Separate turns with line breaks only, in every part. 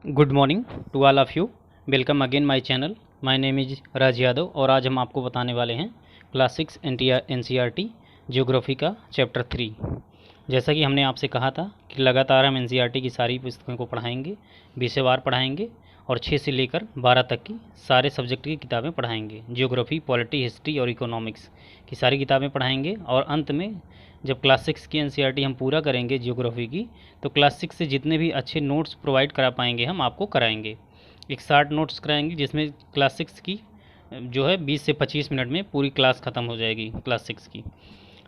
Good morning to all of you. Welcome again my channel. My name is Raj Yadav और आज हम आपको बताने वाले हैं क्लास 6 एनसीईआरटी ज्योग्राफी का चैप्टर 3। जैसा कि हमने आपसे कहा था कि लगातार हम एनसीईआरटी की सारी पुस्तकों को पढ़ाएंगे, विषयवार पढ़ाएंगे और 6 से लेकर 12 तक की सारे सब्जेक्ट की किताबें पढ़ाएंगे। ज्योग्राफी, पॉलिटी, हिस्ट्री और इकोनॉमिक्स की सारी किताबें पढ़ाएंगे और अंत में जब क्लास 6 की एनसीईआरटी हम पूरा करेंगे ज्योग्राफी की, तो क्लास 6 से जितने भी अच्छे नोट्स प्रोवाइड करा पाएंगे हम आपको कराएंगे। एक 60 नोट्स कराएंगे जिसमें क्लास 6 की जो है 20 से 25 मिनट में पूरी क्लास ख़त्म हो जाएगी क्लास 6 की।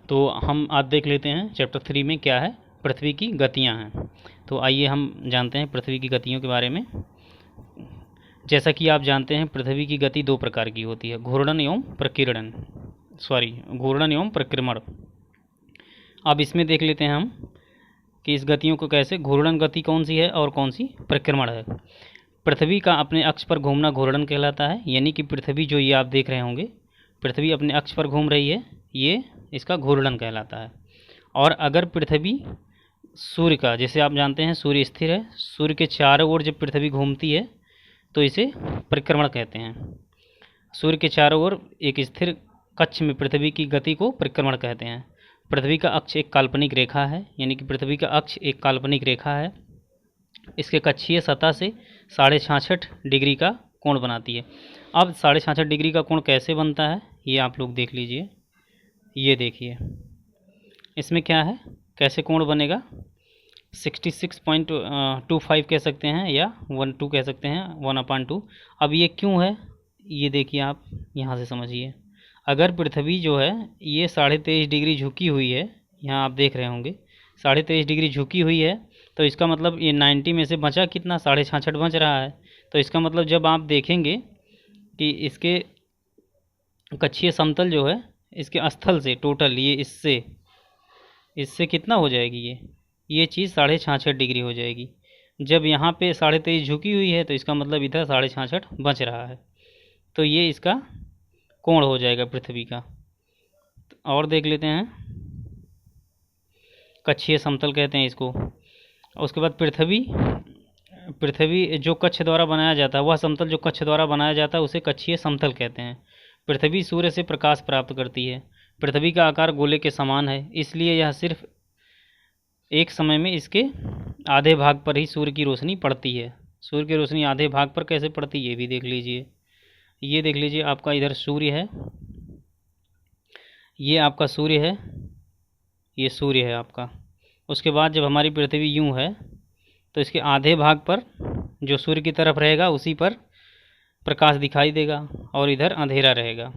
तो हम आज देख लेते हैं चैप्टर 3 में क्या है, पृथ्वी की गतियाँ हैं। तो आइए हम जानते हैं पृथ्वी की गतियों के बारे में। जैसा कि आप जानते हैं पृथ्वी की गति दो प्रकार की होती है, घूर्णन एवं प्रकीर्णन, घूर्णन एवं प्रक्रमण। अब इसमें देख लेते हैं हम कि इस गतियों को कैसे, घूर्णन गति कौन सी है और कौन सी प्रक्रमण है। पृथ्वी का अपने अक्ष पर घूमना घूर्णन कहलाता है, यानी कि पृथ्वी जो ये आप देख रहे होंगे, पृथ्वी अपने अक्ष पर घूम रही है, ये इसका घूर्णन कहलाता है। और अगर पृथ्वी सूर्य का, जैसे आप जानते हैं सूर्य स्थिर है, सूर्य के चारों ओर जब पृथ्वी घूमती है तो इसे परिक्रमण कहते हैं। सूर्य के चारों ओर एक स्थिर कक्ष में पृथ्वी की गति को परिक्रमण कहते हैं। पृथ्वी का अक्ष एक काल्पनिक रेखा है, यानी कि पृथ्वी का अक्ष एक काल्पनिक रेखा है। इसके कक्षीय सतह से 66.5 डिग्री का कोण बनाती है। अब 66.5 डिग्री का कोण कैसे बनता है ये आप लोग देख लीजिए। ये देखिए इसमें क्या है, कैसे कोण बनेगा। 66.25 कह सकते हैं या 12 कह सकते हैं, 1/2। अब ये क्यों है ये देखिए, आप यहाँ से समझिए। अगर पृथ्वी जो है ये 23.5 डिग्री झुकी हुई है, यहाँ आप देख रहे होंगे 23.5 डिग्री झुकी हुई है, तो इसका मतलब ये 90 में से बचा कितना, 66.5 बच रहा है। तो इसका मतलब जब आप देखेंगे कि इसके कक्षीय समतल जो है इसके स्थल से टोटल ये इससे कितना हो जाएगी, ये चीज़ 66.5 डिग्री हो जाएगी। जब यहाँ पे 23.5 झुकी हुई है तो इसका मतलब इधर 66.5 बच रहा है, तो ये इसका कोण हो जाएगा पृथ्वी का। और देख लेते हैं, कक्षीय समतल कहते हैं इसको। उसके बाद पृथ्वी जो कक्ष द्वारा बनाया जाता है, वह समतल जो कक्ष द्वारा बनाया जाता है उसे कक्षीय समतल कहते हैं। पृथ्वी सूर्य से प्रकाश प्राप्त करती है। पृथ्वी का आकार गोले के समान है, इसलिए यह सिर्फ एक समय में इसके आधे भाग पर ही सूर्य की रोशनी पड़ती है। सूर्य की रोशनी आधे भाग पर कैसे पड़ती है ये भी देख लीजिए। ये देख लीजिए, आपका इधर सूर्य है, ये आपका सूर्य है, ये सूर्य है आपका। उसके बाद जब हमारी पृथ्वी यूँ है तो इसके आधे भाग पर जो सूर्य की तरफ रहेगा उसी पर प्रकाश दिखाई देगा और इधर अंधेरा रहेगा।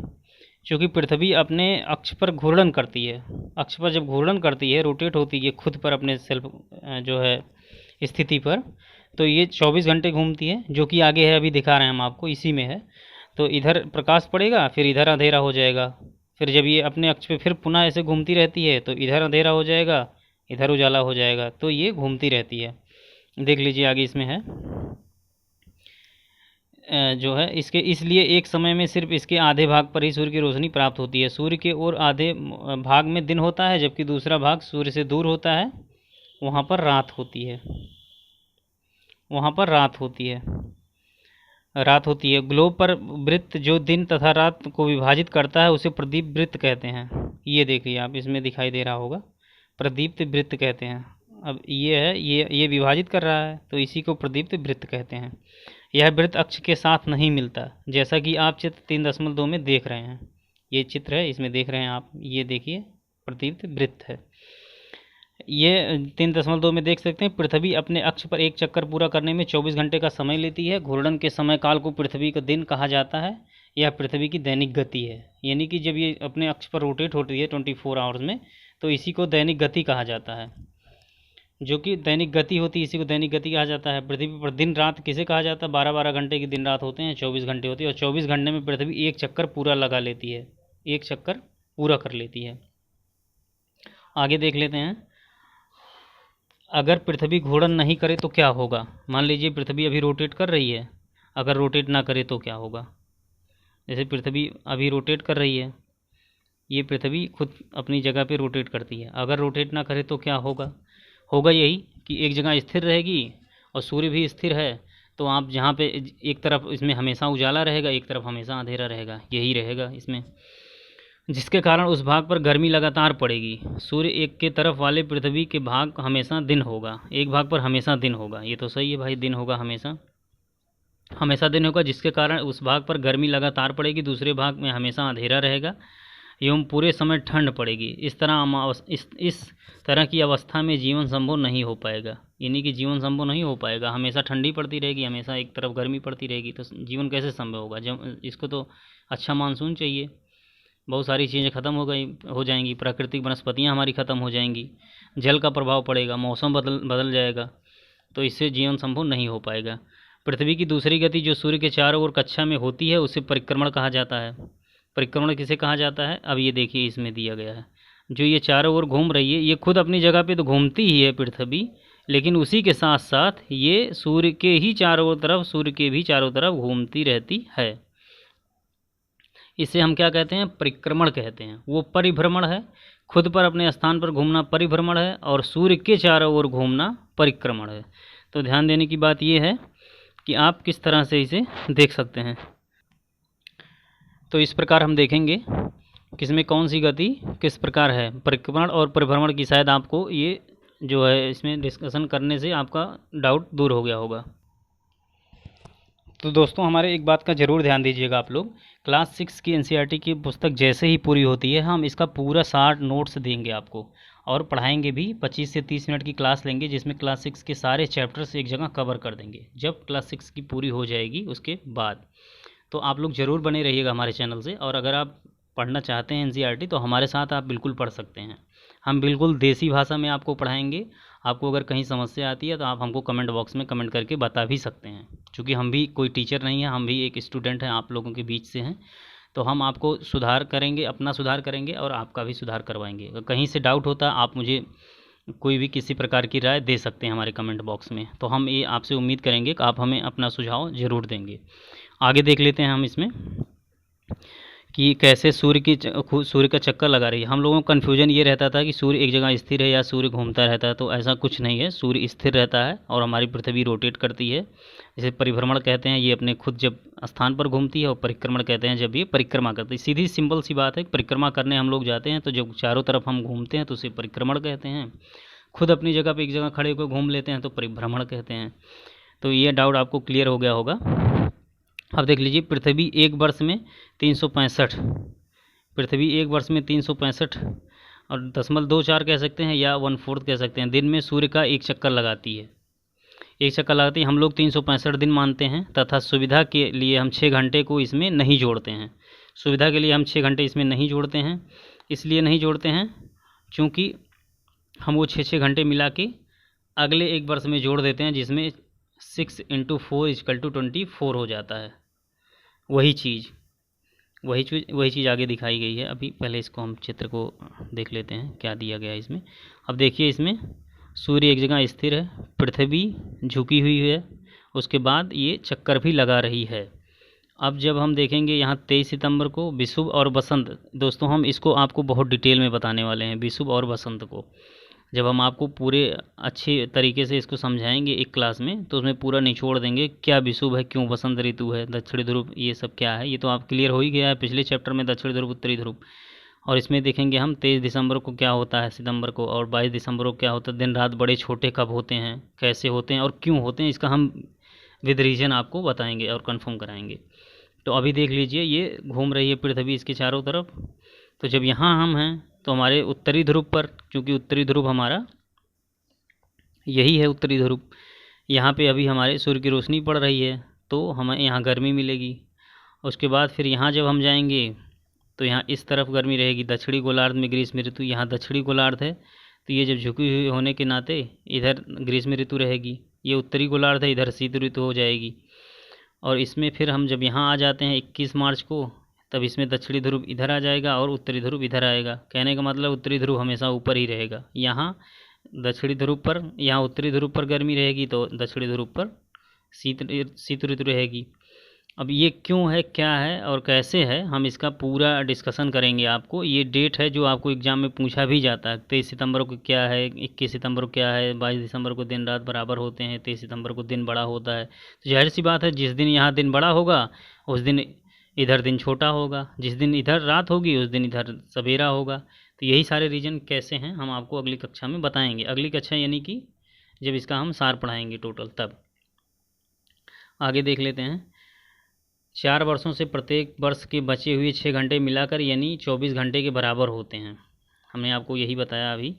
क्योंकि पृथ्वी अपने अक्ष पर घूर्णन करती है, अक्ष पर जब घूर्णन करती है, रोटेट होती है खुद पर अपने सेल्फ जो है स्थिति पर, तो ये 24 घंटे घूमती है, जो कि आगे है, अभी दिखा रहे हैं हम आपको, इसी में है। तो इधर प्रकाश पड़ेगा, फिर इधर अंधेरा हो जाएगा, फिर जब ये अपने अक्ष पे फिर पुनः ऐसे घूमती रहती है तो इधर अंधेरा हो जाएगा, इधर उजाला हो जाएगा, तो ये घूमती रहती है। देख लीजिए आगे इसमें है जो है इसके, इसलिए एक समय में सिर्फ इसके आधे भाग पर ही सूर्य की रोशनी प्राप्त होती है। सूर्य के और आधे भाग में दिन होता है, जबकि दूसरा भाग सूर्य से दूर होता है, वहाँ पर रात होती है, वहाँ पर रात होती है, रात होती है। ग्लोब पर वृत्त जो दिन तथा रात को विभाजित करता है उसे प्रदीप वृत्त कहते हैं। ये देखिए आप, इसमें दिखाई दे रहा होगा, प्रदीप्त वृत्त कहते हैं। अब ये है, ये विभाजित कर रहा है, तो इसी को प्रदीप्त वृत्त कहते हैं। यह वृत्त अक्ष के साथ नहीं मिलता, जैसा कि आप चित्र 3.2 में देख रहे हैं। ये चित्र है, इसमें देख रहे हैं आप, ये देखिए प्रदीप्त वृत्त है। ये 3.2 में देख सकते हैं, पृथ्वी अपने अक्ष पर एक चक्कर पूरा करने में 24 घंटे का समय लेती है। घूर्णन के समय काल को पृथ्वी का दिन कहा जाता है। यह पृथ्वी की दैनिक गति है, यानी कि जब ये अपने अक्ष पर रोटेट होती है 24 आवर्स में, तो इसी को दैनिक गति कहा जाता है। जो कि दैनिक गति होती है, इसी को दैनिक गति कहा जाता है। पृथ्वी पर दिन रात किसे कहा जाता है, 12-12 घंटे की दिन रात होते हैं, 24 घंटे होती है, और 24 घंटे में पृथ्वी एक चक्कर पूरा लगा लेती है, एक चक्कर पूरा कर लेती है। आगे देख लेते हैं, अगर पृथ्वी घूर्णन नहीं करे तो क्या होगा। मान लीजिए पृथ्वी अभी रोटेट कर रही है, अगर रोटेट ना करे तो क्या होगा। जैसे पृथ्वी अभी रोटेट कर रही है, ये पृथ्वी खुद अपनी जगह पे रोटेट करती है, अगर रोटेट ना करे तो क्या होगा। होगा यही कि एक जगह स्थिर रहेगी और सूर्य भी स्थिर है, तो आप जहाँ पे एक तरफ इसमें हमेशा उजाला रहेगा, एक तरफ हमेशा अंधेरा रहेगा, यही रहेगा इसमें, जिसके कारण उस भाग पर गर्मी लगातार पड़ेगी। सूर्य एक के तरफ वाले पृथ्वी के भाग हमेशा दिन होगा, एक भाग पर हमेशा दिन होगा। ये तो सही है भाई, दिन होगा हमेशा, हमेशा दिन होगा, जिसके कारण उस भाग पर गर्मी लगातार पड़ेगी, दूसरे भाग में हमेशा अंधेरा रहेगा एवं पूरे समय ठंड पड़ेगी। इस तरह की अवस्था में जीवन संभव नहीं हो पाएगा, यानी कि जीवन संभव नहीं हो पाएगा। हमेशा ठंडी पड़ती रहेगी, हमेशा एक तरफ गर्मी पड़ती रहेगी, तो जीवन कैसे संभव होगा? जब इसको तो अच्छा मानसून चाहिए, बहुत सारी चीज़ें ख़त्म हो जाएंगी, प्राकृतिक वनस्पतियाँ हमारी ख़त्म हो जाएंगी, जल का प्रभाव पड़ेगा, मौसम बदल जाएगा, तो इससे जीवन संभव नहीं हो पाएगा। पृथ्वी की दूसरी गति जो सूर्य के चारों ओर कक्षा में होती है उसे परिक्रमण कहा जाता है। परिक्रमण किसे कहा जाता है? अब ये देखिए इसमें दिया गया है, जो ये चारों ओर घूम रही है, ये खुद अपनी जगह पे तो घूमती ही है पृथ्वी, लेकिन उसी के साथ साथ ये सूर्य के भी चारों तरफ घूमती रहती है। इसे हम क्या कहते हैं? परिक्रमण कहते हैं। वो परिभ्रमण है, खुद पर अपने स्थान पर घूमना परिभ्रमण है, और सूर्य के चारों ओर घूमना परिक्रमण है। तो ध्यान देने की बात यह है कि आप किस तरह से इसे देख सकते हैं। तो इस प्रकार हम देखेंगे किसमें कौन सी गति किस प्रकार है, परिक्रमण और परिभ्रमण की। शायद आपको ये जो है इसमें डिस्कशन करने से आपका डाउट दूर हो गया होगा। तो दोस्तों हमारे एक बात का ज़रूर ध्यान दीजिएगा आप लोग, क्लास 6 की एनसीईआरटी की पुस्तक जैसे ही पूरी होती है हम इसका पूरा 60 नोट्स देंगे आपको, और पढ़ाएंगे भी। 25 से 30 मिनट की क्लास लेंगे, जिसमें क्लास 6 के सारे चैप्टर्स एक जगह कवर कर देंगे जब क्लास 6 की पूरी हो जाएगी उसके बाद। तो आप लोग ज़रूर बने रहिएगा हमारे चैनल से, और अगर आप पढ़ना चाहते हैं एनसीईआरटी तो हमारे साथ आप बिल्कुल पढ़ सकते हैं। हम बिल्कुल देसी भाषा में आपको पढ़ाएंगे। आपको अगर कहीं समस्या आती है तो आप हमको कमेंट बॉक्स में कमेंट करके बता भी सकते हैं, क्योंकि हम भी कोई टीचर नहीं है, हम भी एक स्टूडेंट हैं, आप लोगों के बीच से हैं। तो हम आपको सुधार करेंगे, अपना सुधार करेंगे और आपका भी सुधार करवाएंगे। अगर कहीं से डाउट होता है आप मुझे कोई भी किसी प्रकार की राय दे सकते हैं हमारे कमेंट बॉक्स में। तो हम ये आपसे उम्मीद करेंगे कि आप हमें अपना सुझाव ज़रूर देंगे। आगे देख लेते हैं हम इसमें कि कैसे सूर्य का चक्कर लगा रही है। हम लोगों को कन्फ्यूजन ये रहता था कि सूर्य एक जगह स्थिर है या सूर्य घूमता रहता है, तो ऐसा कुछ नहीं है। सूर्य स्थिर रहता है और हमारी पृथ्वी रोटेट करती है। इसे परिभ्रमण कहते हैं, ये अपने खुद जब स्थान पर घूमती है, और परिक्रमण कहते हैं जब ये परिक्रमा करती है। सीधी सिंपल सी बात है, परिक्रमा करने हम लोग जाते हैं तो जब चारों तरफ हम घूमते हैं तो उसे परिक्रमण कहते हैं। खुद अपनी जगह पर एक जगह खड़े होकर घूम लेते हैं तो परिभ्रमण कहते हैं। तो ये डाउट आपको क्लियर हो गया होगा। अब देख लीजिए, पृथ्वी एक वर्ष में 365, पृथ्वी एक वर्ष में 365 और 0.24 कह सकते हैं या 1/4 कह सकते हैं, दिन में सूर्य का एक चक्कर लगाती है। एक चक्कर लगाती है। हम लोग 365 दिन मानते हैं, तथा सुविधा के लिए हम 6 घंटे को इसमें नहीं जोड़ते हैं। सुविधा के लिए हम 6 घंटे इसमें नहीं जोड़ते हैं। इसलिए नहीं जोड़ते हैं क्योंकि हम वो 6 घंटे मिला के अगले एक वर्ष में जोड़ देते हैं, जिसमें 6 × 4 = 24 हो जाता है। वही चीज़ आगे दिखाई गई है। अभी पहले इसको हम चित्र को देख लेते हैं क्या दिया गया है इसमें। अब देखिए, इसमें सूर्य एक जगह स्थिर है, पृथ्वी झुकी हुई है, उसके बाद ये चक्कर भी लगा रही है। अब जब हम देखेंगे यहाँ 23 सितंबर को विषुव और बसंत, दोस्तों हम इसको आपको बहुत डिटेल में बताने वाले हैं। विषुव और बसंत को जब हम आपको पूरे अच्छे तरीके से इसको समझाएंगे एक क्लास में, तो उसमें पूरा निचोड़ देंगे, क्या विषुव है, क्यों बसंत ऋतु है, दक्षिणी ध्रुव, ये सब क्या है। ये तो आप क्लियर हो ही गया है पिछले चैप्टर में, दक्षिणी ध्रुव उत्तरी ध्रुव। और इसमें देखेंगे हम 23 दिसंबर को क्या होता है, सितंबर को, और 22 दिसंबर को क्या होता है। दिन रात बड़े छोटे कब होते हैं, कैसे होते हैं और क्यों होते हैं, इसका हम विद रीजन आपको बताएंगे और कन्फर्म कराएंगे। तो अभी देख लीजिए, ये घूम रही है पृथ्वी इसके चारों तरफ। तो जब यहाँ हम हैं तो हमारे उत्तरी ध्रुव पर, क्योंकि उत्तरी ध्रुव हमारा यही है, उत्तरी ध्रुव, यहाँ पे अभी हमारे सूर्य की रोशनी पड़ रही है, तो हमें यहाँ गर्मी मिलेगी। उसके बाद फिर यहाँ जब हम जाएंगे तो यहाँ इस तरफ गर्मी रहेगी, दक्षिणी गोलार्ध में ग्रीष्म ऋतु। यहाँ दक्षिणी गोलार्ध है तो ये जब झुकी हुई होने के नाते इधर ग्रीष्म ऋतु रहेगी। ये उत्तरी गोलार्ध है, इधर शीत ऋतु हो जाएगी। और इसमें फिर हम जब यहाँ आ जाते हैं 21 मार्च को, तब इसमें दक्षिणी ध्रुव इधर आ जाएगा और उत्तरी ध्रुव इधर आएगा। कहने का मतलब उत्तरी ध्रुव हमेशा ऊपर ही रहेगा। यहाँ दक्षिणी ध्रुव पर, यहाँ उत्तरी ध्रुव पर गर्मी रहेगी, तो दक्षिणी ध्रुव पर शीत ऋतु रहेगी। अब ये क्यों है, क्या है और कैसे है, हम इसका पूरा डिस्कशन करेंगे। आपको ये डेट है जो आपको एग्ज़ाम में पूछा भी जाता है। 23 सितंबर को क्या है, 21 सितंबर को क्या है, 22 दिसंबर को दिन रात बराबर होते हैं, 23 सितंबर को दिन बड़ा होता है। तो जाहिर सी बात है, जिस दिन यहाँ दिन बड़ा होगा उस दिन इधर दिन छोटा होगा, जिस दिन इधर रात होगी उस दिन इधर सवेरा होगा। तो यही सारे रीज़न कैसे हैं हम आपको अगली कक्षा में बताएंगे। अगली कक्षा यानी कि जब इसका हम सार पढ़ाएंगे टोटल, तब। आगे देख लेते हैं। 4 वर्षों से प्रत्येक वर्ष के बचे हुए 6 घंटे मिलाकर यानी 24 घंटे के बराबर होते हैं। हमने आपको यही बताया अभी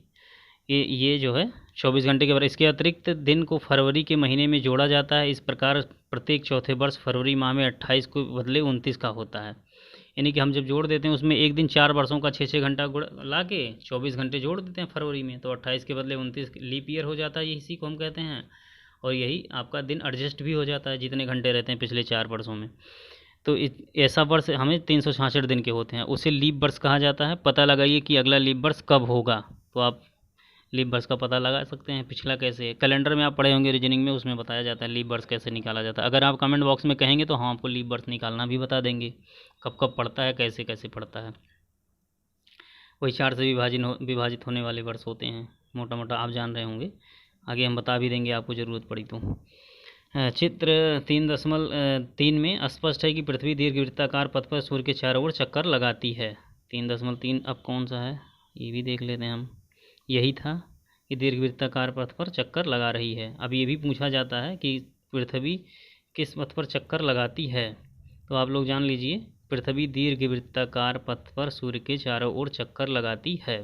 कि ये जो है 24 घंटे के बराबर। इसके अतिरिक्त दिन को फरवरी के महीने में जोड़ा जाता है। इस प्रकार प्रत्येक चौथे वर्ष फरवरी माह में 28 को बदले 29 का होता है। यानी कि हम जब जोड़ देते हैं उसमें एक दिन 4 वर्षों का 6-6 घंटा ला के 24 घंटे जोड़ देते हैं फरवरी में, तो 28 के बदले 29 लीप ईयर हो जाता है। इसी को हम कहते हैं। और यही आपका दिन एडजस्ट भी हो जाता है जितने घंटे रहते हैं पिछले 4 वर्षों में। तो ऐसा वर्ष हमें 366 दिन के होते हैं, उसे लीप वर्ष कहा जाता है। पता लगाइए कि अगला लीप वर्ष कब होगा, तो आप लीप वर्ष का पता लगा सकते हैं। पिछला कैसे है, कैलेंडर में आप पढ़े होंगे रीजनिंग में, उसमें बताया जाता है लीप वर्ष कैसे निकाला जाता है। अगर आप कमेंट बॉक्स में कहेंगे तो हम आपको लीप वर्ष निकालना भी बता देंगे, कब कब पड़ता है, कैसे कैसे पड़ता है। वही 4 से विभाजित होने वाले वर्ष होते हैं, मोटा मोटा आप जान रहे होंगे। आगे हम बता भी देंगे आपको ज़रूरत पड़ी तो। चित्र 3.3 में स्पष्ट है कि पृथ्वी दीर्घवृत्ताकार पथ पर सूर्य के चारों ओर चक्कर लगाती है। 3.3 अब कौन सा है ये भी देख लेते हैं हम। यही था कि दीर्घवृत्ताकार पथ पर चक्कर लगा रही है। अब ये भी पूछा जाता है कि पृथ्वी किस पथ पर चक्कर लगाती है, तो आप लोग जान लीजिए पृथ्वी दीर्घवृत्ताकार पथ पर सूर्य के चारों ओर चक्कर लगाती है।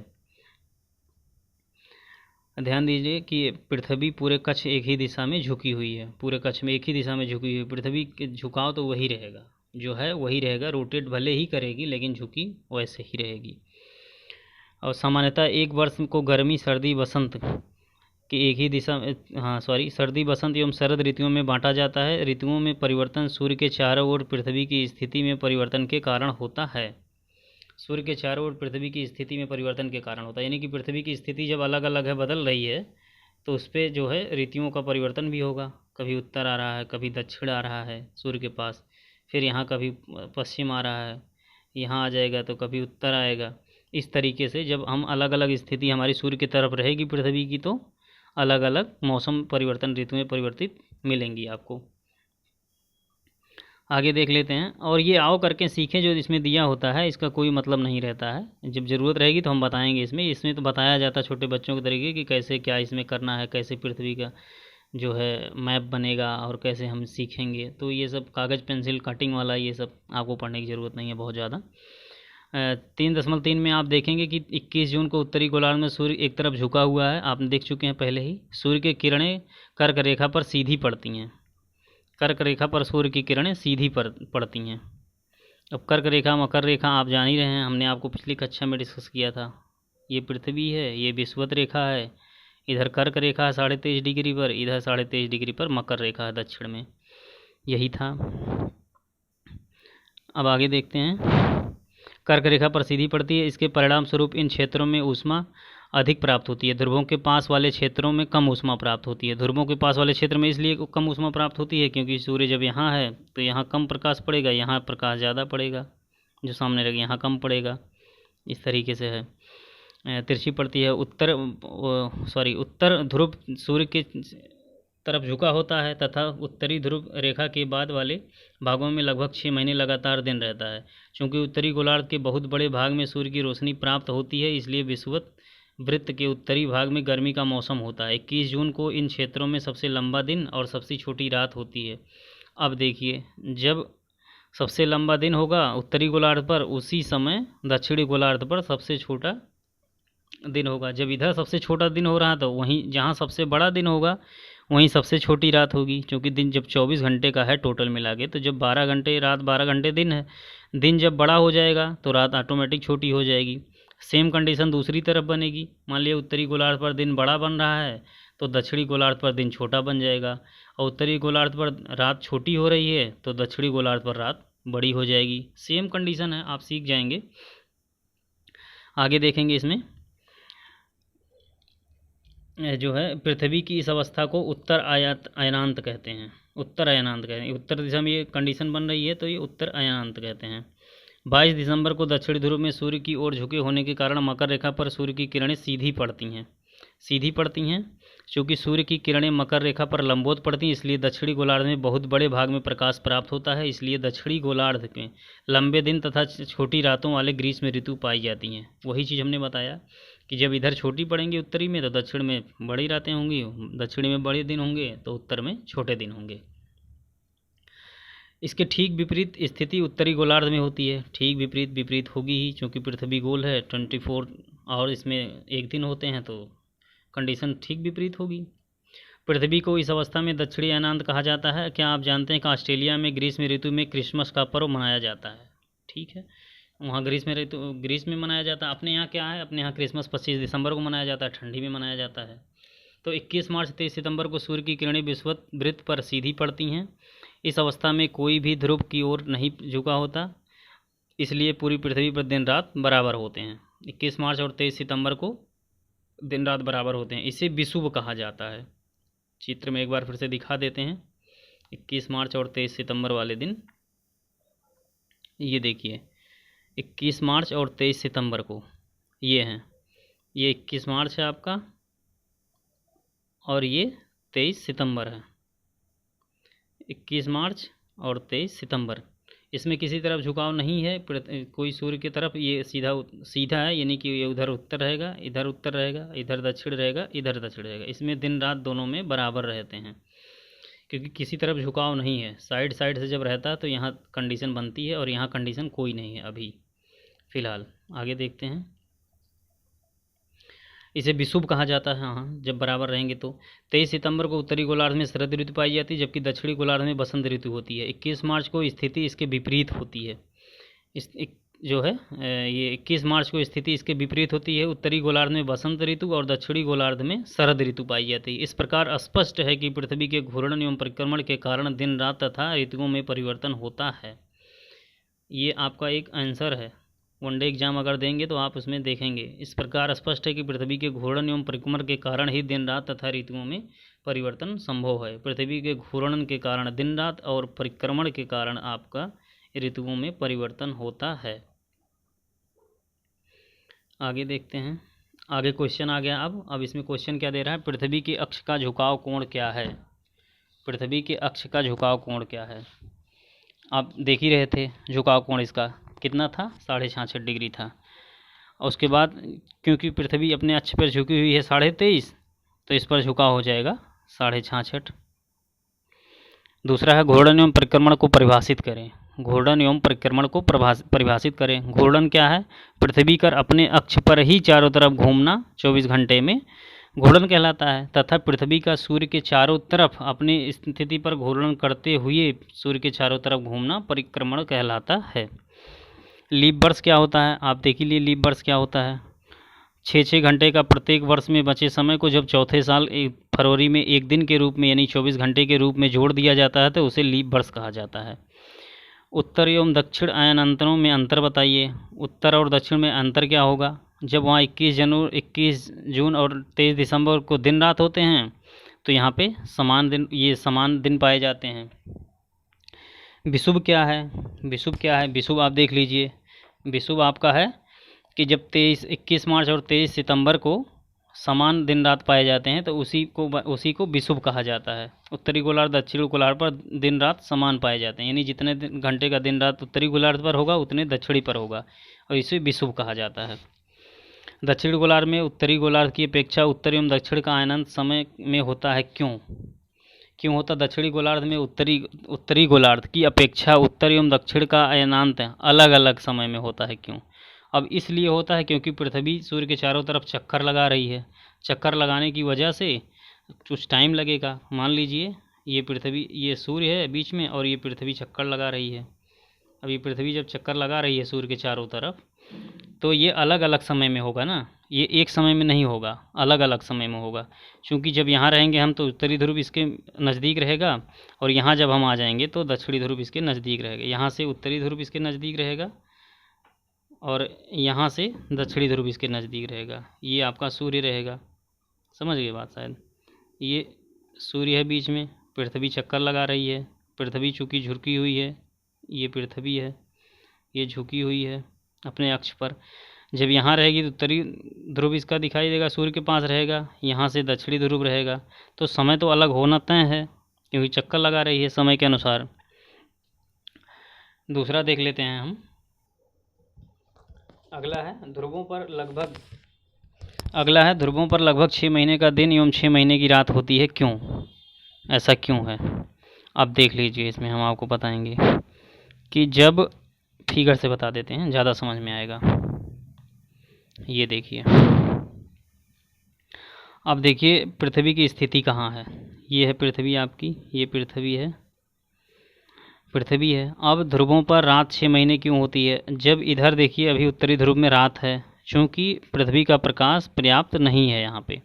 ध्यान दीजिए कि पृथ्वी पूरे कक्ष एक ही दिशा में झुकी हुई है, पूरे कक्ष में एक ही दिशा में झुकी हुई। पृथ्वी के झुकाव तो वही रहेगा, जो है वही रहेगा, रोटेट भले ही करेगी लेकिन झुकी वैसे ही रहेगी। और सामान्यतः एक वर्ष को गर्मी सर्दी वसंत के एक ही दिशा में सर्दी वसंत एवं शरद ऋतुओं में बांटा जाता है। ऋतुओं में परिवर्तन सूर्य के चारों ओर पृथ्वी की स्थिति में परिवर्तन के कारण होता है। सूर्य के चारों ओर पृथ्वी की स्थिति में परिवर्तन के कारण होता है, यानी कि पृथ्वी की स्थिति जब अलग अलग है, बदल रही है, तो उस पर जो है ऋतुओं का परिवर्तन भी होगा। कभी उत्तर आ रहा है, कभी दक्षिण आ रहा है सूर्य के पास, फिर यहाँ कभी पश्चिम आ रहा है, यहाँ आ जाएगा तो कभी उत्तर आएगा। इस तरीके से जब हम अलग अलग स्थिति हमारी सूर्य की तरफ रहेगी पृथ्वी की, तो अलग अलग मौसम परिवर्तन ऋतुएं परिवर्तित मिलेंगी आपको। आगे देख लेते हैं। और ये आओ करके सीखें जो इसमें दिया होता है, इसका कोई मतलब नहीं रहता है। जब ज़रूरत रहेगी तो हम बताएंगे। इसमें तो बताया जाता है छोटे बच्चों के तरीके कि कैसे क्या इसमें करना है, कैसे पृथ्वी का जो है मैप बनेगा और कैसे हम सीखेंगे। तो ये सब कागज़ पेंसिल कटिंग वाला ये सब आपको पढ़ने की ज़रूरत नहीं है बहुत ज़्यादा। 3.3 में आप देखेंगे कि 21 जून को उत्तरी गोलार्ध में सूर्य एक तरफ झुका हुआ है। आपने देख चुके हैं पहले ही। सूर्य की किरणें कर्क रेखा पर सीधी पड़ती हैं। कर्क रेखा पर सूर्य की किरणें सीधी पड़ती हैं। अब कर्क रेखा मकर रेखा आप जान ही रहे हैं, हमने आपको पिछली कक्षा में डिस्कस किया था। ये पृथ्वी है, ये विषुवत रेखा है, इधर कर्क रेखा है 23.5 डिग्री पर, इधर 23.5 डिग्री पर मकर रेखा है दक्षिण में। यही था। अब आगे देखते हैं। कर्क रेखा पर सीधी पड़ती है, इसके परिणाम स्वरूप इन क्षेत्रों में ऊष्मा अधिक प्राप्त होती है। ध्रुवों के पास वाले क्षेत्रों में कम ऊष्मा प्राप्त होती है। ध्रुवों के पास वाले क्षेत्र में इसलिए कम ऊष्मा प्राप्त होती है क्योंकि सूर्य जब यहाँ है तो यहाँ कम प्रकाश पड़ेगा, यहाँ प्रकाश ज़्यादा पड़ेगा, जो सामने रहेगा यहाँ कम पड़ेगा। इस तरीके से है। तिरछी पड़ती है। उत्तर ध्रुव सूर्य के तरफ झुका होता है तथा उत्तरी ध्रुव रेखा के बाद वाले भागों में लगभग 6 महीने लगातार दिन रहता है। चूँकि उत्तरी गोलार्ध के बहुत बड़े भाग में सूर्य की रोशनी प्राप्त होती है, इसलिए विषुवत वृत्त के उत्तरी भाग में गर्मी का मौसम होता है। 21 जून को इन क्षेत्रों में सबसे लंबा दिन और सबसे छोटी रात होती है। अब देखिए, जब सबसे लंबा दिन होगा उत्तरी गोलार्ध पर, उसी समय दक्षिणी गोलार्ध पर सबसे छोटा दिन होगा। जब इधर सबसे छोटा दिन हो रहा तो वहीं जहाँ सबसे बड़ा दिन होगा वहीं सबसे छोटी रात होगी। क्योंकि दिन जब 24 घंटे का है टोटल मिला के, तो जब 12 घंटे रात 12 घंटे दिन है, दिन जब बड़ा हो जाएगा तो रात ऑटोमेटिक छोटी हो जाएगी। सेम कंडीशन दूसरी तरफ बनेगी। मान लिया उत्तरी गोलार्ध पर दिन बड़ा बन रहा है तो दक्षिणी गोलार्ध पर दिन छोटा बन जाएगा, और उत्तरी गोलार्ध पर रात छोटी हो रही है तो दक्षिणी गोलार्ध पर रात बड़ी हो जाएगी। सेम कंडीशन है, आप सीख जाएंगे। आगे देखेंगे इसमें। जो है पृथ्वी की इस अवस्था को उत्तर अयनांत कहते हैं। उत्तर अयनांत कहते हैं। उत्तर दिशा में ये कंडीशन बन रही है तो ये उत्तर अयनांत कहते हैं। 22 दिसंबर को दक्षिणी ध्रुव में सूर्य की ओर झुके होने के कारण मकर रेखा पर सूर्य की किरणें सीधी पड़ती हैं। सीधी पड़ती हैं। चूँकि सूर्य की किरणें मकर रेखा पर लंबवत पड़ती हैं, इसलिए दक्षिणी गोलार्ध में बहुत बड़े भाग में प्रकाश प्राप्त होता है। इसलिए दक्षिणी गोलार्ध में लंबे दिन तथा छोटी रातों वाले ग्रीष्म ऋतु पाई जाती हैं। वही चीज़ हमने बताया कि जब इधर छोटी पड़ेंगी उत्तरी में तो दक्षिण में बड़ी रातें होंगी, दक्षिणी में बड़े दिन होंगे तो उत्तर में छोटे दिन होंगे। इसके ठीक विपरीत स्थिति उत्तरी गोलार्ध में होती है। ठीक विपरीत विपरीत होगी ही, क्योंकि पृथ्वी गोल है 24 और इसमें एक दिन होते हैं तो कंडीशन ठीक विपरीत होगी। पृथ्वी को इस अवस्था में दक्षिणी अयनांत कहा जाता है। क्या आप जानते हैं कि ऑस्ट्रेलिया में ग्रीष्म ऋतु में क्रिसमस का पर्व मनाया जाता है? ठीक है, वहाँ ग्रीष्म में मनाया जाता है। अपने यहाँ क्या है, अपने यहाँ क्रिसमस 25 दिसंबर को मनाया जाता है, ठंडी में मनाया जाता है। तो 21 मार्च 23 सितंबर को सूर्य की किरणें विषुवत वृत्त पर सीधी पड़ती हैं। इस अवस्था में कोई भी ध्रुव की ओर नहीं झुका होता, इसलिए पूरी पृथ्वी पर दिन रात बराबर होते हैं। 21 मार्च और 23 सितंबर को दिन रात बराबर होते हैं। इसे विषुव कहा जाता है। चित्र में एक बार फिर से दिखा देते हैं। 21 मार्च और 23 सितंबर वाले दिन, ये देखिए 21 मार्च और 23 सितंबर को ये हैं, ये 21 मार्च है आपका और ये 23 सितंबर है। 21 मार्च और 23 सितंबर, इसमें किसी तरफ झुकाव नहीं है कोई सूर्य की तरफ। ये सीधा है, यानी कि ये उधर उत्तर रहेगा, इधर उत्तर रहेगा, इधर दक्षिण रहेगा, इधर दक्षिण रहेगा। इसमें दिन रात दोनों में बराबर रहते हैं, क्योंकि किसी तरफ झुकाव नहीं है। साइड साइड से जब रहता है तो यहाँ कंडीशन बनती है और यहाँ कंडीशन कोई नहीं है अभी फ़िलहाल। आगे देखते हैं। इसे विषुव कहा जाता है, हाँ, जब बराबर रहेंगे तो। 23 सितंबर को उत्तरी गोलार्ध में शरद ऋतु पाई जाती है, जबकि दक्षिणी गोलार्ध में बसंत ऋतु होती है। 21 मार्च को स्थिति इसके विपरीत होती है। ये 21 मार्च को स्थिति इसके विपरीत होती है। उत्तरी गोलार्ध में बसंत ऋतु और दक्षिणी गोलार्ध में शरद ऋतु पाई जाती है। इस प्रकार स्पष्ट है कि पृथ्वी के घूर्णन एवं परिक्रमण के कारण दिन रात तथा ऋतुओं में परिवर्तन होता है। ये आपका एक आंसर है, वनडे एग्जाम अगर देंगे तो आप उसमें देखेंगे। इस प्रकार स्पष्ट है कि पृथ्वी के घूर्णन एवं परिक्रमण के कारण ही दिन रात तथा ऋतुओं में परिवर्तन संभव है। पृथ्वी के घूर्णन के कारण दिन रात और परिक्रमण के कारण आपका ऋतुओं में परिवर्तन होता है। आगे देखते हैं। आगे क्वेश्चन आ गया। अब इसमें क्वेश्चन क्या दे रहा है, पृथ्वी के अक्ष का झुकाव कोण क्या है? पृथ्वी के अक्ष का झुकाव कोण क्या है? आप देख ही रहे थे झुकाव कोण इसका कितना था, 66.5 डिग्री था। और उसके बाद क्योंकि पृथ्वी अपने अक्ष पर झुकी हुई है 23.5, तो इस पर झुकाव हो जाएगा 66.5। दूसरा है घूर्णन एवं परिक्रमण को परिभाषित करें। घूर्णन एवं परिक्रमण को परिभाषित करें। घूर्णन क्या है? पृथ्वी का अपने अक्ष पर ही चारों तरफ घूमना 24 घंटे में घूर्णन कहलाता है, तथा पृथ्वी का सूर्य के चारों तरफ अपनी स्थिति पर घूर्णन करते हुए सूर्य के चारों तरफ घूमना परिक्रमण कहलाता है। लीप वर्ष क्या होता है? आप देख लीजिए लीप वर्ष क्या होता है। 6 घंटे का प्रत्येक वर्ष में बचे समय को जब चौथे साल फरवरी में एक दिन के रूप में यानी 24 घंटे के रूप में जोड़ दिया जाता है तो उसे लीप वर्ष कहा जाता है। उत्तर एवं दक्षिण अयनांतरों में अंतर बताइए। उत्तर और दक्षिण में अंतर क्या होगा? जब वहाँ 21 जून और 23 दिसंबर को दिन रात होते हैं तो यहाँ पे समान दिन पाए जाते हैं। विषुव क्या है? विषुव आप देख लीजिए। विषुव आपका है कि जब 21 मार्च और 23 सितंबर को समान दिन रात पाए जाते हैं तो उसी को विषुव कहा जाता है। उत्तरी गोलार्ध दक्षिणी गोलार्ध पर दिन रात समान पाए जाते हैं, यानी जितने घंटे का दिन रात उत्तरी गोलार्ध पर होगा उतने दक्षिणी पर होगा, और इसे विषुव कहा जाता है। दक्षिणी गोलार्ध में उत्तरी गोलार्ध की अपेक्षा उत्तरी एवं दक्षिण का आनंद समय में होता है। क्यों होता? दक्षिणी गोलार्ध में उत्तरी गोलार्ध की अपेक्षा उत्तर एवं दक्षिण का अयनांत अलग अलग समय में होता है। क्यों? अब इसलिए होता है क्योंकि पृथ्वी सूर्य के चारों तरफ चक्कर लगा रही है। चक्कर लगाने की वजह से कुछ टाइम लगेगा। मान लीजिए ये सूर्य है बीच में और ये पृथ्वी चक्कर लगा रही है। अब ये पृथ्वी जब चक्कर लगा रही है सूर्य के चारों तरफ तो ये अलग अलग समय में होगा ना, ये एक समय में नहीं होगा, अलग अलग समय में होगा। क्योंकि जब यहाँ रहेंगे हम तो उत्तरी ध्रुव इसके नज़दीक रहेगा, और यहाँ जब हम आ जाएंगे तो दक्षिणी ध्रुव इसके नज़दीक रहेगा। यहाँ से उत्तरी ध्रुव इसके नज़दीक रहेगा और यहाँ से दक्षिणी ध्रुव इसके नज़दीक रहेगा। ये आपका सूर्य रहेगा, समझ गए बात शायद। ये सूर्य है बीच में, पृथ्वी चक्कर लगा रही है, पृथ्वी चूँकि झुकी हुई है, ये पृथ्वी है, ये झुकी हुई है अपने अक्ष पर। जब यहाँ रहेगी तो उत्तरी ध्रुव इसका दिखाई देगा, सूर्य के पास रहेगा, यहाँ से दक्षिणी ध्रुव रहेगा, तो समय तो अलग होना तय है क्योंकि चक्कर लगा रही है समय के अनुसार। दूसरा देख लेते हैं हम। अगला है ध्रुवों पर लगभग 6 महीने का दिन एवं 6 महीने की रात होती है, क्यों? ऐसा क्यों है? अब देख लीजिए, इसमें हम आपको बताएंगे कि जब फिगर से बता देते हैं, ज़्यादा समझ में आएगा। ये देखिए, अब देखिए पृथ्वी की स्थिति कहाँ है। ये है पृथ्वी आपकी, ये पृथ्वी है। अब ध्रुवों पर रात 6 महीने क्यों होती है? जब इधर देखिए अभी उत्तरी ध्रुव में रात है, चूँकि पृथ्वी का प्रकाश पर्याप्त नहीं है, यहाँ पे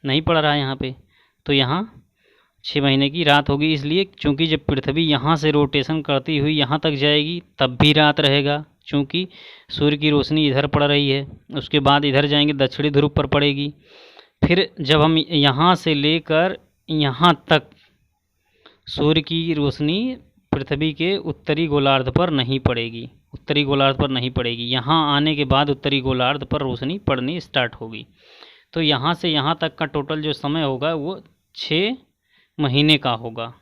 नहीं पड़ रहा है यहाँ पे, तो यहाँ 6 महीने की रात होगी। इसलिए चूँकि जब पृथ्वी यहाँ से रोटेशन करती हुई यहाँ तक जाएगी तब भी रात रहेगा, चूँकि सूर्य की रोशनी इधर पड़ रही है। उसके बाद इधर जाएंगे, दक्षिणी ध्रुव पर पड़ेगी। फिर जब हम यहाँ से लेकर यहाँ तक सूर्य की रोशनी पृथ्वी के उत्तरी गोलार्ध पर नहीं पड़ेगी, यहाँ आने के बाद उत्तरी गोलार्ध पर रोशनी पड़नी स्टार्ट होगी। तो यहाँ से यहाँ तक का टोटल जो समय होगा वो 6 महीने का होगा।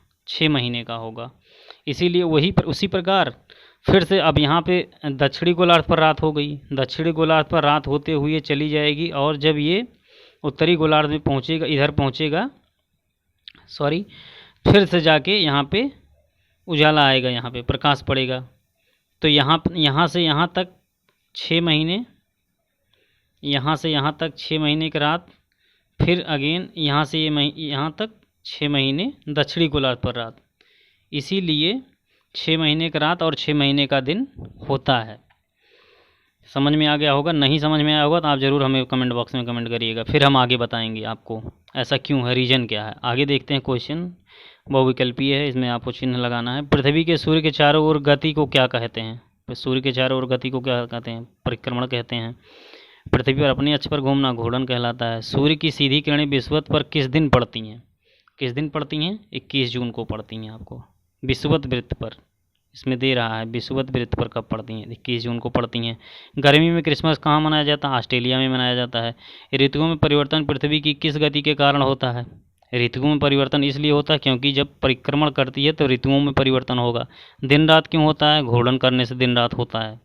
इसीलिए उसी प्रकार फिर से अब यहाँ पे दक्षिणी गोलार्ध पर रात हो गई, दक्षिणी गोलार्ध पर रात होते हुए चली जाएगी, और जब ये उत्तरी गोलार्ध में पहुँचेगा, इधर पहुँचेगा, फिर से जाके यहाँ पे उजाला आएगा, यहाँ पे प्रकाश पड़ेगा। तो यहाँ से यहाँ तक 6 महीने, यहाँ से यहाँ तक 6 महीने की रात, फिर अगेन यहाँ से यहाँ तक 6 महीने दक्षिणी गोलार्ध पर रात। इसीलिए 6 महीने का रात और 6 महीने का दिन होता है। समझ में आ गया होगा? नहीं समझ में आया होगा तो आप ज़रूर हमें कमेंट बॉक्स में कमेंट करिएगा, फिर हम आगे बताएंगे आपको ऐसा क्यों है, रीज़न क्या है। आगे देखते हैं क्वेश्चन, बहुविकल्पीय है, इसमें आपको चिन्ह लगाना है। पृथ्वी के सूर्य के चारों ओर गति को क्या कहते हैं? सूर्य के चारों ओर गति को क्या कहते हैं? परिक्रमण कहते हैं। पृथ्वी पर अपने अक्ष पर घूमना घूर्णन कहलाता है। सूर्य की सीधी किरणें विषुवत पर किस दिन पड़ती हैं? 21 जून को पड़ती हैं आपको विषुवत वृत्त पर। इसमें दे रहा है विषुवत वृत्त पर कब पड़ती हैं, 21 जून को पड़ती हैं। गर्मी में क्रिसमस कहाँ मनाया जाता है? ऑस्ट्रेलिया में मनाया जाता है। ऋतुओं में परिवर्तन पृथ्वी की किस गति के कारण होता है? ऋतुओं में परिवर्तन इसलिए होता है क्योंकि जब परिक्रमण करती है तो ऋतुओं में परिवर्तन होगा। दिन रात क्यों होता है? घूर्णन करने से दिन रात होता है।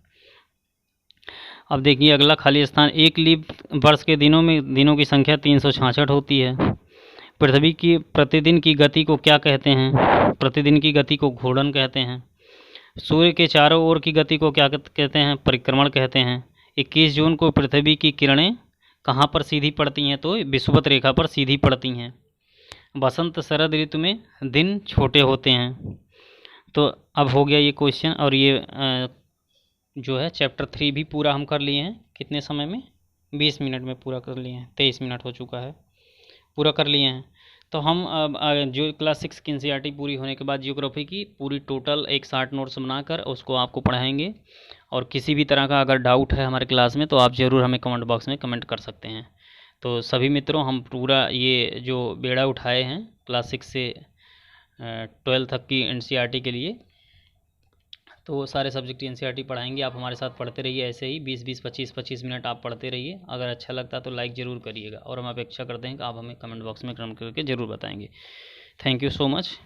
अब देखिए अगला खाली स्थान, एक लीप वर्ष के दिनों की संख्या 366 होती है। पृथ्वी की प्रतिदिन की गति को क्या कहते हैं? प्रतिदिन की गति को घूर्णन कहते हैं। सूर्य के चारों ओर की गति को क्या कहते हैं? परिक्रमण कहते हैं। 21 जून को पृथ्वी की किरणें कहाँ पर सीधी पड़ती हैं? तो विषुवत रेखा पर सीधी पड़ती हैं। बसंत शरद ऋतु में दिन छोटे होते हैं। तो अब हो गया ये क्वेश्चन, और ये जो है चैप्टर 3 भी पूरा हम कर लिए हैं। कितने समय में? 20 मिनट में पूरा कर लिए हैं। 23 मिनट हो चुका है, पूरा कर लिए हैं। तो हम जो क्लास 6 की एनसीईआरटी पूरी होने के बाद जियोग्राफी की पूरी टोटल एक 60 नोट्स बनाकर उसको आपको पढ़ाएंगे। और किसी भी तरह का अगर डाउट है हमारे क्लास में तो आप ज़रूर हमें कमेंट बॉक्स में कमेंट कर सकते हैं। तो सभी मित्रों, हम पूरा ये जो बेड़ा उठाए हैं क्लास 6 से 12 तक की एनसीईआरटी के लिए, तो सारे सब्जेक्ट की एनसीईआरटी पढ़ाएंगे। आप हमारे साथ पढ़ते रहिए, ऐसे ही 20-20, 25-25 मिनट आप पढ़ते रहिए। अगर अच्छा लगता तो लाइक ज़रूर करिएगा, और हम अपेक्षा करते हैं कि आप हमें कमेंट बॉक्स में कमेंट करके ज़रूर बताएंगे। Thank you so much.